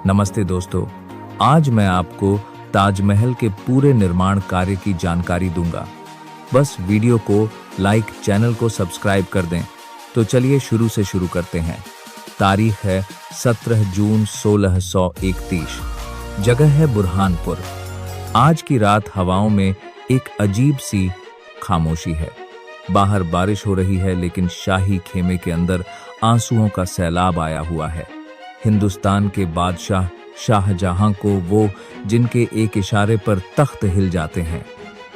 नमस्ते दोस्तों, आज मैं आपको ताजमहल के पूरे निर्माण कार्य की जानकारी दूंगा। बस वीडियो को लाइक, चैनल को सब्सक्राइब कर दें। तो चलिए शुरू से शुरू करते हैं। तारीख है 17 जून 1631। जगह है बुरहानपुर। आज की रात हवाओं में एक अजीब सी खामोशी है। बाहर बारिश हो रही है, लेकिन शाही खेमे के अंदर आंसुओं का सैलाब आया हुआ है। हिंदुस्तान के बादशाह शाहजहां को, वो जिनके एक इशारे पर तख्त हिल जाते हैं,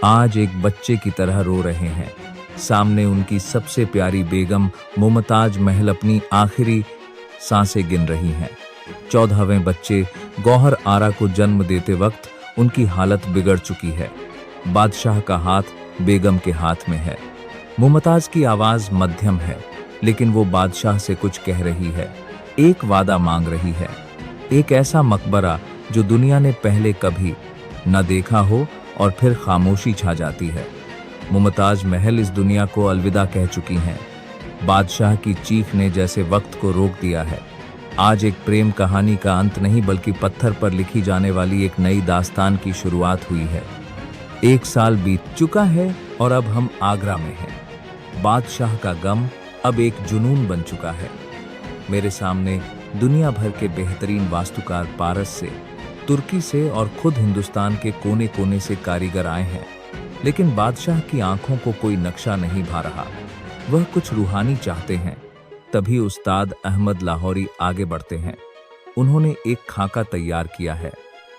आज एक बच्चे की तरह रो रहे हैं। सामने उनकी सबसे प्यारी बेगम मुमताज महल अपनी आखिरी सांसें गिन रही हैं। 14वें बच्चे गौहर आरा को जन्म देते वक्त उनकी हालत बिगड़ चुकी है। बादशाह का हाथ बेगम के हाथ में है। मुमताज की आवाज मध्यम है, लेकिन वो बादशाह से कुछ कह रही है। एक वादा मांग रही है, एक ऐसा मकबरा जो दुनिया ने पहले कभी न देखा हो, और फिर खामोशी छा जाती है। मुमताज महल इस दुनिया को अलविदा कह चुकी हैं। बादशाह की चीख ने जैसे वक्त को रोक दिया है। आज एक प्रेम कहानी का अंत नहीं, बल्कि पत्थर पर लिखी जाने वाली एक नई दास्तान की शुरुआत हुई है। 1 साल बीत चुका है और अब हम आगरा में हैं। बादशाह का गम अब एक जुनून बन चुका है। मेरे सामने दुनिया भर के बेहतरीन वास्तुकार पारस से, तुर्की से और खुद हिंदुस्तान के कोने कोने से कारीगर आए हैं, लेकिन बादशाह की आंखों को कोई नक्शा नहीं भा रहा। वह कुछ रूहानी चाहते हैं। तभी उस्ताद अहमद लाहौरी आगे बढ़ते हैं। उन्होंने एक खाका तैयार किया है।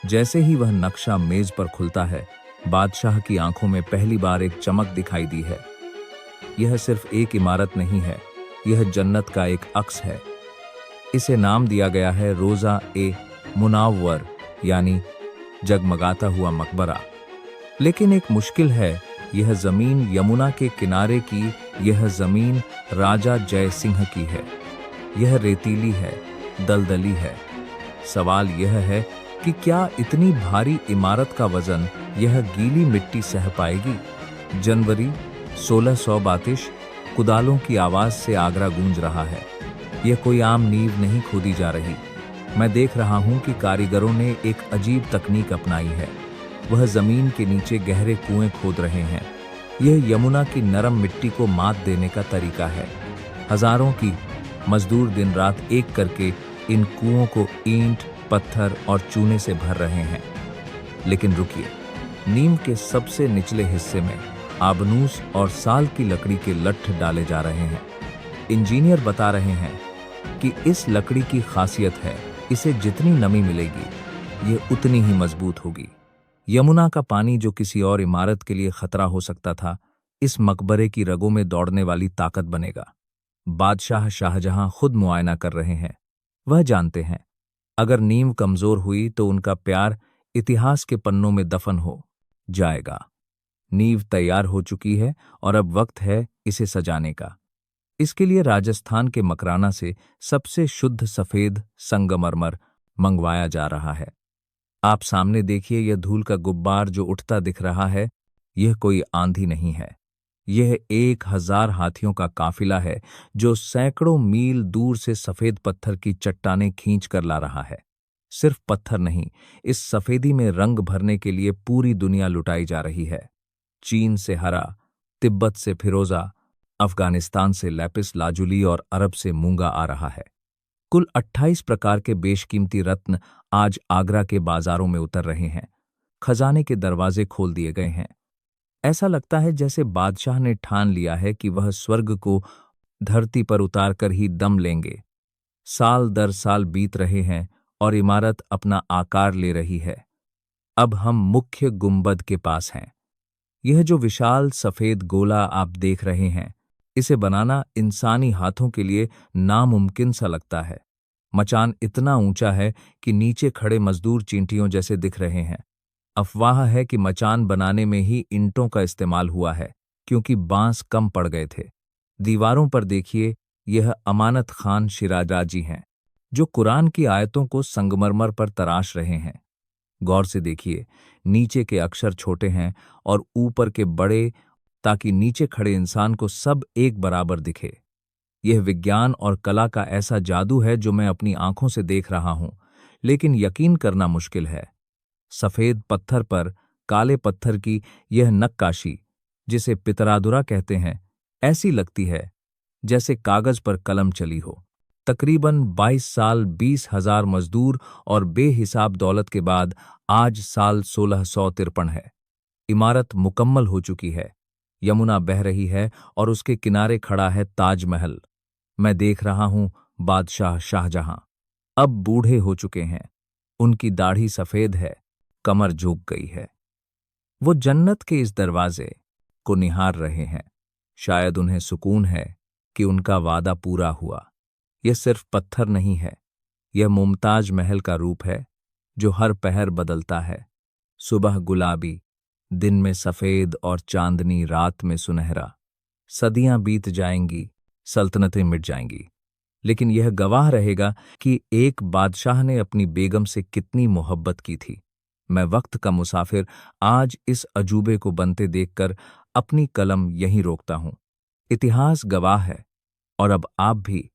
जैसे ही वह नक्शा मेज पर खुलता है, बादशाह की आंखों में पहली बार एक चमक दिखाई दी है। यह सिर्फ एक इमारत नहीं है, यह जन्नत का एक अक्स है। इसे नाम दिया गया है रोजा ए मुनाव्वर, यानी जगमगाता हुआ मकबरा। लेकिन एक मुश्किल है, यह जमीन यमुना के किनारे की, यह जमीन राजा जय सिंह की है। यह रेतीली है, दलदली है। सवाल यह है कि क्या इतनी भारी इमारत का वजन यह गीली मिट्टी सह पाएगी? जनवरी 1632, कुदालों की आवाज से आगरा गूंज रहा है। यह कोई आम नींव नहीं खोदी जा रही। मैं देख रहा हूं कि कारीगरों ने एक अजीब तकनीक अपनाई है। वह जमीन के नीचे गहरे कुएं खोद रहे हैं। यह यमुना की नरम मिट्टी को मात देने का तरीका है। हजारों की मजदूर दिन रात एक करके इन कुओं को ईंट, पत्थर और चूने से भर रहे हैं। लेकिन रुकिए, नीम के सबसे निचले हिस्से में आबनूस और साल की लकड़ी के लट्ठ डाले जा रहे हैं। इंजीनियर बता रहे हैं कि इस लकड़ी की खासियत है, इसे जितनी नमी मिलेगी, ये उतनी ही मजबूत होगी। यमुना का पानी, जो किसी और इमारत के लिए खतरा हो सकता था, इस मकबरे की रगों में दौड़ने वाली ताकत बनेगा। बादशाह शाहजहां खुद मुआयना कर रहे हैं। वह जानते हैं, अगर नींव कमजोर हुई तो उनका प्यार इतिहास के पन्नों में दफन हो जाएगा। नींव तैयार हो चुकी है और अब वक्त है इसे सजाने का। इसके लिए राजस्थान के मकराना से सबसे शुद्ध सफेद संगमरमर मंगवाया जा रहा है। आप सामने देखिए, यह धूल का गुब्बार जो उठता दिख रहा है, यह कोई आंधी नहीं है। यह 1000 हाथियों का काफिला है, जो सैकड़ों मील दूर से सफेद पत्थर की चट्टानें खींच कर ला रहा है। सिर्फ पत्थर नहीं, इस सफेदी में रंग भरने के लिए पूरी दुनिया लुटाई जा रही है। चीन से हरा, तिब्बत से फिरोजा, अफगानिस्तान से लैपिस लाजुली और अरब से मूंगा आ रहा है। कुल 28 प्रकार के बेशकीमती रत्न आज आगरा के बाजारों में उतर रहे हैं। खजाने के दरवाजे खोल दिए गए हैं। ऐसा लगता है जैसे बादशाह ने ठान लिया है कि वह स्वर्ग को धरती पर उतार कर ही दम लेंगे। साल दर साल बीत रहे हैं और इमारत अपना आकार ले रही है। अब हम मुख्य गुंबद के पास हैं। यह जो विशाल सफेद गोला आप देख रहे हैं, इसे बनाना इंसानी हाथों के लिए नामुमकिन सा लगता है। मचान इतना ऊंचा है कि नीचे खड़े मजदूर चींटियों जैसे दिख रहे हैं। अफवाह है कि मचान बनाने में ही ईंटों का इस्तेमाल हुआ है, क्योंकि बांस कम पड़ गए थे। दीवारों पर देखिए, यह अमानत खान शिराजाजी हैं, जो कुरान की आयतों को संगमरमर पर तराश रहे हैं। गौर से देखिए, नीचे के अक्षर छोटे हैं और ऊपर के बड़े, ताकि नीचे खड़े इंसान को सब एक बराबर दिखे। यह विज्ञान और कला का ऐसा जादू है जो मैं अपनी आंखों से देख रहा हूं, लेकिन यकीन करना मुश्किल है। सफेद पत्थर पर काले पत्थर की यह नक्काशी, जिसे पितरादुरा कहते हैं, ऐसी लगती है जैसे कागज पर कलम चली हो। तकरीबन 22 साल, 20,000 मजदूर और बेहिसाब दौलत के बाद आज साल 1653 है। इमारत मुकम्मल हो चुकी है। यमुना बह रही है और उसके किनारे खड़ा है ताजमहल। मैं देख रहा हूं बादशाह शाहजहां अब बूढ़े हो चुके हैं। उनकी दाढ़ी सफेद है, कमर झुक गई है। वो जन्नत के इस दरवाजे को निहार रहे हैं। शायद उन्हें सुकून है कि उनका वादा पूरा हुआ। यह सिर्फ पत्थर नहीं है, यह मुमताज महल का रूप है जो हर पहर बदलता है। सुबह गुलाबी, दिन में सफेद और चांदनी रात में सुनहरा। सदियां बीत जाएंगी, सल्तनतें मिट जाएंगी, लेकिन यह गवाह रहेगा कि एक बादशाह ने अपनी बेगम से कितनी मोहब्बत की थी। मैं वक्त का मुसाफिर आज इस अजूबे को बनते देखकर अपनी कलम यहीं रोकता हूं। इतिहास गवाह है और अब आप भी